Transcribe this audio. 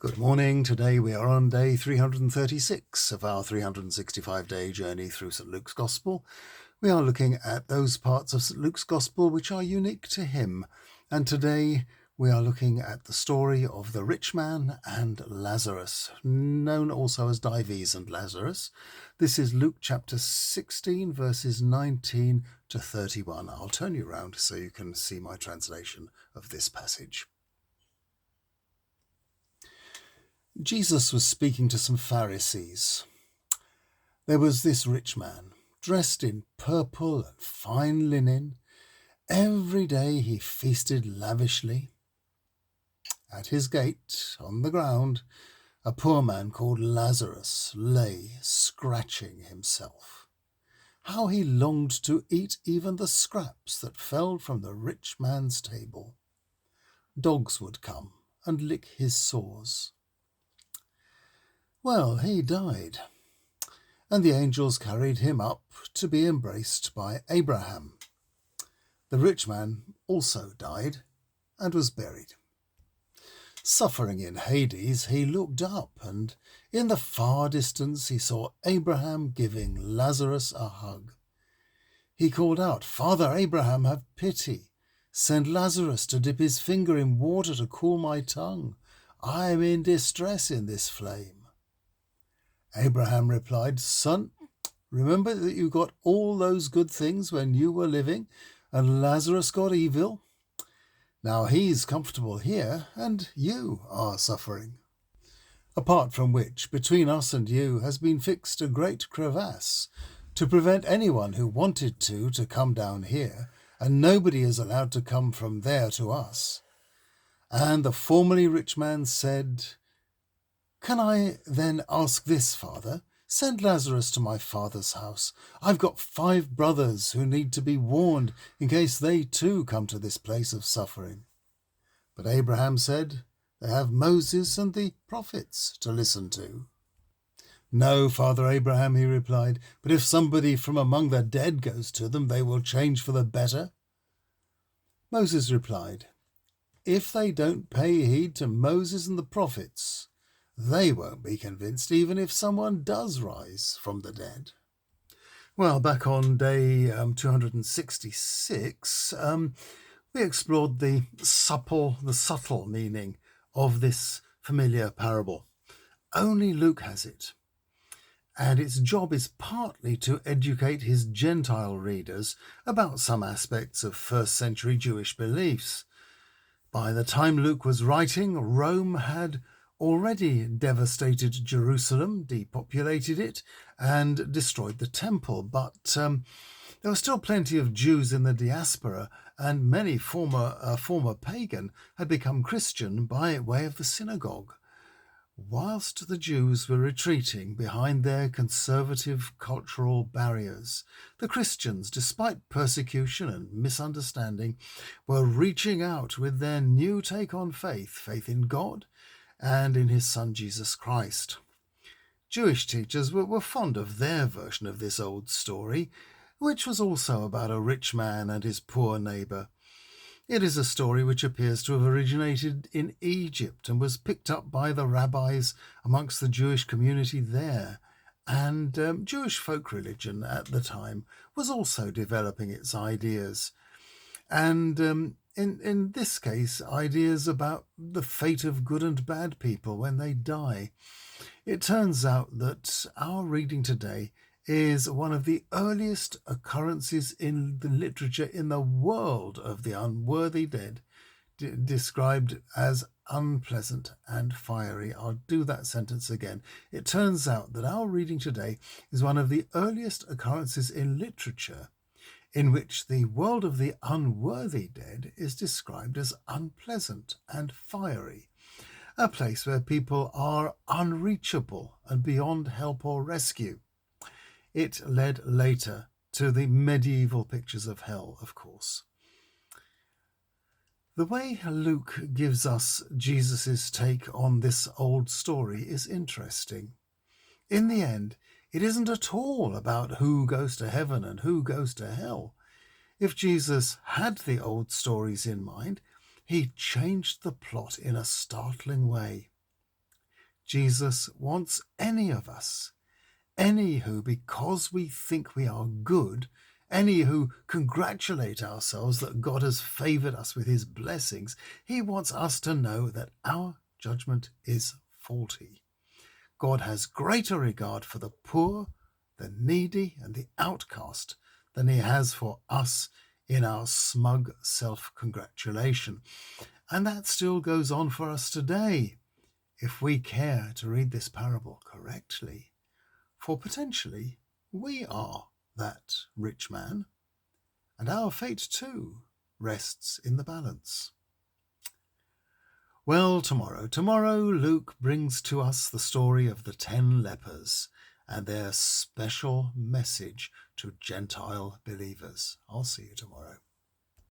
Good morning. Today we are on day 336 of our 365-day journey through St. Luke's Gospel. We are looking at those parts of St. Luke's Gospel which are unique to him. And today we are looking at the story of the rich man and Lazarus, known also as Dives and Lazarus. This is Luke chapter 16, verses 19 to 31. I'll turn you around so you can see my translation of this passage. Jesus was speaking to some Pharisees. There was this rich man, dressed in purple and fine linen. Every day he feasted lavishly. At his gate, on the ground, a poor man called Lazarus lay scratching himself. How he longed to eat even the scraps that fell from the rich man's table. Dogs would come and lick his sores. Well, he died, and the angels carried him up to be embraced by Abraham. The rich man also died and was buried. Suffering in Hades, he looked up, and in the far distance he saw Abraham giving Lazarus a hug. He called out, "Father Abraham, have pity. Send Lazarus to dip his finger in water to cool my tongue. I am in distress in this flame." Abraham replied, "Son, remember that you got all those good things when you were living, and Lazarus got evil. Now he's comfortable here, and you are suffering. Apart from which, between us and you has been fixed a great crevasse, to prevent anyone who wanted to come down here, and nobody is allowed to come from there to us." And the formerly rich man said, "Can I then ask this, Father? Send Lazarus to my father's house. I've got 5 brothers who need to be warned in case they too come to this place of suffering." But Abraham said, "They have Moses and the prophets to listen to." "No, Father Abraham," he replied, "but if somebody from among the dead goes to them, they will change for the better." Moses replied, "If they don't pay heed to Moses and the prophets, they won't be convinced even if someone does rise from the dead." Well, back on day 266, we explored the subtle meaning of this familiar parable. Only Luke has it, and its job is partly to educate his Gentile readers about some aspects of first-century Jewish beliefs. By the time Luke was writing, Rome had already devastated Jerusalem, depopulated it, and destroyed the temple. But there were still plenty of Jews in the diaspora, and many former pagan had become Christian by way of the synagogue. Whilst the Jews were retreating behind their conservative cultural barriers, the Christians, despite persecution and misunderstanding, were reaching out with their new take on faith in God and in his Son Jesus Christ. Jewish teachers were fond of their version of this old story, which was also about a rich man and his poor neighbour. It is a story which appears to have originated in Egypt and was picked up by the rabbis amongst the Jewish community there. And Jewish folk religion at the time was also developing its ideas. And in this case, ideas about the fate of good and bad people when they die. It turns out that our reading today is one of the earliest occurrences in the literature in the world of the unworthy dead, described as unpleasant and fiery. I'll do that sentence again. It turns out that our reading today is one of the earliest occurrences in literature in which the world of the unworthy dead is described as unpleasant and fiery, a place where people are unreachable and beyond help or rescue. It led later to the medieval pictures of hell, of course. The way Luke gives us Jesus' take on this old story is interesting. In the end, it isn't at all about who goes to heaven and who goes to hell. If Jesus had the old stories in mind, he changed the plot in a startling way. Jesus wants any of us, any who, because we think we are good, any who congratulate ourselves that God has favoured us with his blessings, he wants us to know that our judgment is faulty. God has greater regard for the poor, the needy, and the outcast than he has for us in our smug self-congratulation. And that still goes on for us today, if we care to read this parable correctly. For potentially we are that rich man, and our fate too rests in the balance. Well, tomorrow Luke brings to us the story of the 10 lepers and their special message to Gentile believers. I'll see you tomorrow.